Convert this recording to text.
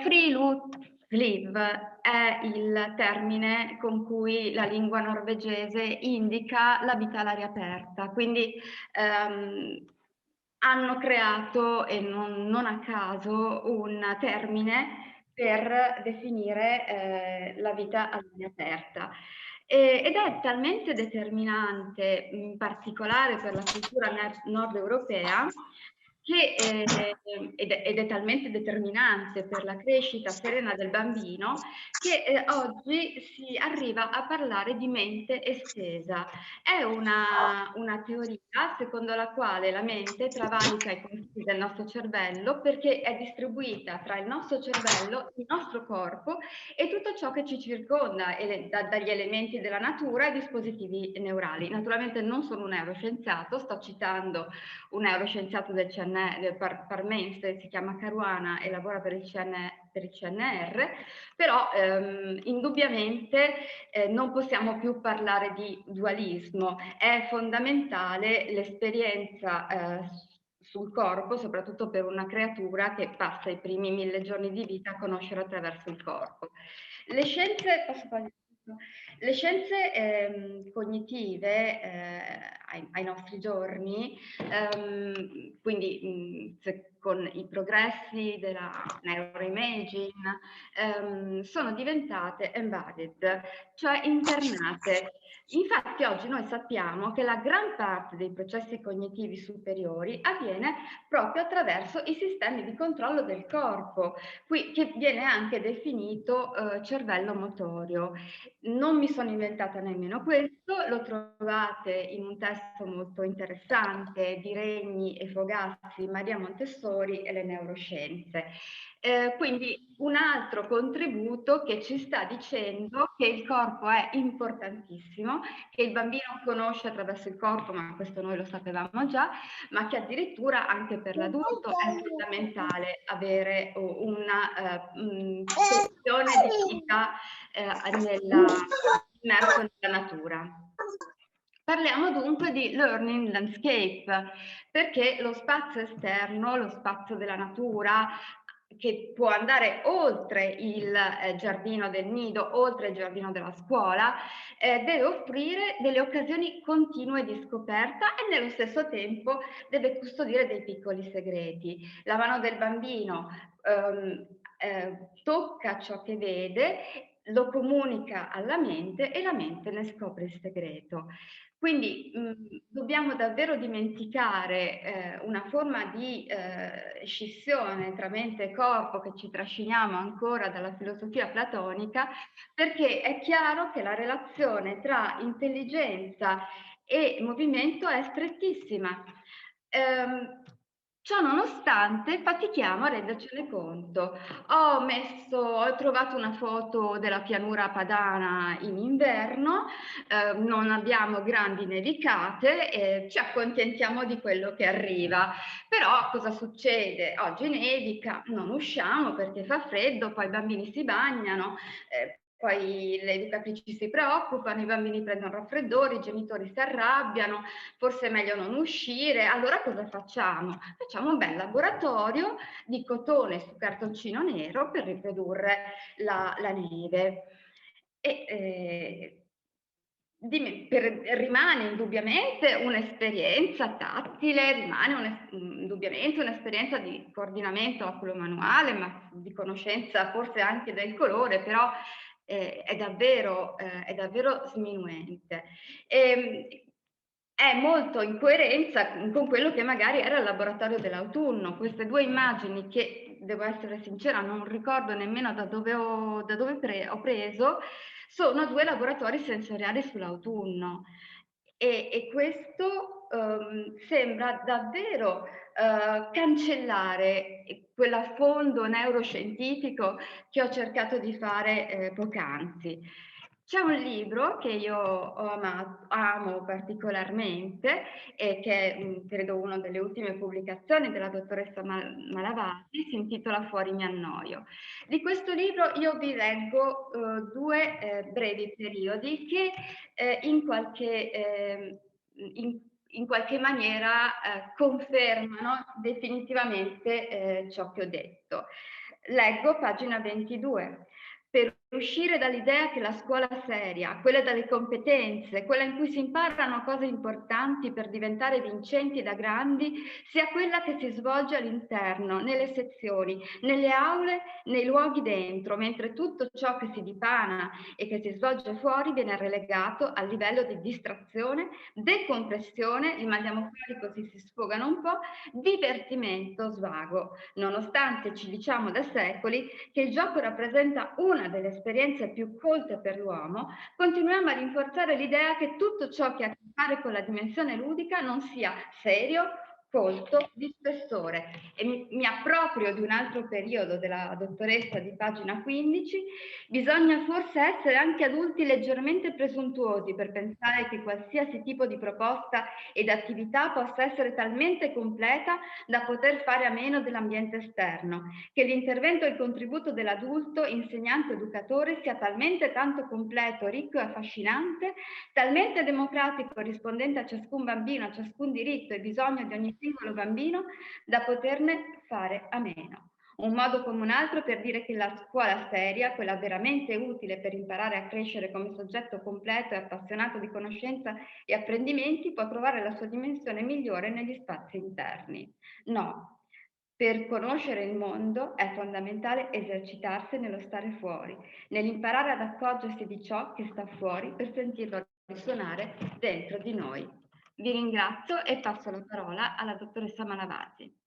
Friluftsliv è il termine con cui la lingua norvegese indica la vita all'aria aperta, quindi hanno creato, e non a caso, un termine per definire la vita all'aria aperta. Ed è talmente determinante, in particolare per la cultura nord europea, che, ed è talmente determinante per la crescita serena del bambino, che oggi si arriva a parlare di mente estesa. È una teoria secondo la quale la mente travalica i confini del nostro cervello perché è distribuita tra il nostro cervello, il nostro corpo e tutto ciò che ci circonda, dagli elementi della natura ai dispositivi neurali. Naturalmente non sono un neuroscienziato, sto citando un neuroscienziato del Parmense, si chiama Caruana e lavora per il CNR, però indubbiamente non possiamo più parlare di dualismo. È fondamentale l'esperienza sul corpo, soprattutto per una creatura che passa i primi 1000 giorni di vita a conoscere attraverso il corpo. Le scienze, posso fare le scienze cognitive ai nostri giorni, quindi con i progressi della neuroimaging, sono diventate embodied, cioè internate. Infatti oggi noi sappiamo che la gran parte dei processi cognitivi superiori avviene proprio attraverso i sistemi di controllo del corpo, che viene anche definito cervello motorio. Non mi sono inventata nemmeno questo, lo trovate in un testo molto interessante di Regni e Fogazzi, Maria Montessori e le neuroscienze. Quindi un altro contributo che ci sta dicendo che il corpo è importantissimo, che il bambino conosce attraverso il corpo, ma questo noi lo sapevamo già, ma che addirittura anche per l'adulto è fondamentale avere una porzione di vita immerso nella natura. Parliamo dunque di learning landscape, perché lo spazio esterno, lo spazio della natura, che può andare oltre il giardino del nido, oltre il giardino della scuola, deve offrire delle occasioni continue di scoperta e nello stesso tempo deve custodire dei piccoli segreti. La mano del bambino tocca ciò che vede, lo comunica alla mente e la mente ne scopre il segreto. Quindi dobbiamo davvero dimenticare una forma di scissione tra mente e corpo che ci trasciniamo ancora dalla filosofia platonica, perché è chiaro che la relazione tra intelligenza e movimento è strettissima. Ciò nonostante fatichiamo a rendercene conto. Ho trovato una foto della pianura padana in inverno, non abbiamo grandi nevicate e ci accontentiamo di quello che arriva. Però cosa succede? Oggi nevica, non usciamo perché fa freddo, poi i bambini si bagnano, poi le educatrici si preoccupano, i bambini prendono raffreddori, i genitori si arrabbiano, forse è meglio non uscire. Allora cosa facciamo? Facciamo un bel laboratorio di cotone su cartoncino nero per riprodurre la neve. Rimane indubbiamente un'esperienza tattile, rimane indubbiamente un'esperienza di coordinamento oculo-manuale, ma di conoscenza forse anche del colore, però è davvero sminuente. È molto in coerenza con quello che magari era il laboratorio dell'autunno. Queste due immagini che, devo essere sincera, non ricordo nemmeno da dove ho preso, sono due laboratori sensoriali sull'autunno. E questo sembra davvero cancellare quell'affondo neuroscientifico che ho cercato di fare poc'anzi. C'è un libro che io amo particolarmente e che è credo una delle ultime pubblicazioni della dottoressa Malavasi, si intitola Fuori mi annoio. Di questo libro io vi leggo due brevi periodi che in qualche maniera confermano definitivamente ciò che ho detto. Leggo pagina 22. Per uscire dall'idea che la scuola seria, quella dalle competenze, quella in cui si imparano cose importanti per diventare vincenti da grandi, sia quella che si svolge all'interno, nelle sezioni, nelle aule, nei luoghi dentro, mentre tutto ciò che si dipana e che si svolge fuori viene relegato al livello di distrazione, decompressione, li mandiamo fuori così si sfogano un po', divertimento, svago, nonostante ci diciamo da secoli che il gioco rappresenta una delle esperienze più colte per l'uomo, continuiamo a rinforzare l'idea che tutto ciò che ha a che fare con la dimensione ludica non sia serio, colto, di spessore. E mi approprio di un altro periodo della dottoressa di pagina 15, bisogna forse essere anche adulti leggermente presuntuosi per pensare che qualsiasi tipo di proposta ed attività possa essere talmente completa da poter fare a meno dell'ambiente esterno, che l'intervento e il contributo dell'adulto, insegnante o educatore sia talmente tanto completo, ricco e affascinante, talmente democratico, rispondente a ciascun bambino, a ciascun diritto e bisogno di ogni singolo bambino, da poterne fare a meno. Un modo come un altro per dire che la scuola seria, quella veramente utile per imparare a crescere come soggetto completo e appassionato di conoscenza e apprendimenti, può trovare la sua dimensione migliore negli spazi interni. No, per conoscere il mondo è fondamentale esercitarsi nello stare fuori, nell'imparare ad accorgersi di ciò che sta fuori per sentirlo risuonare dentro di noi. Vi ringrazio e passo la parola alla dottoressa Malavasi.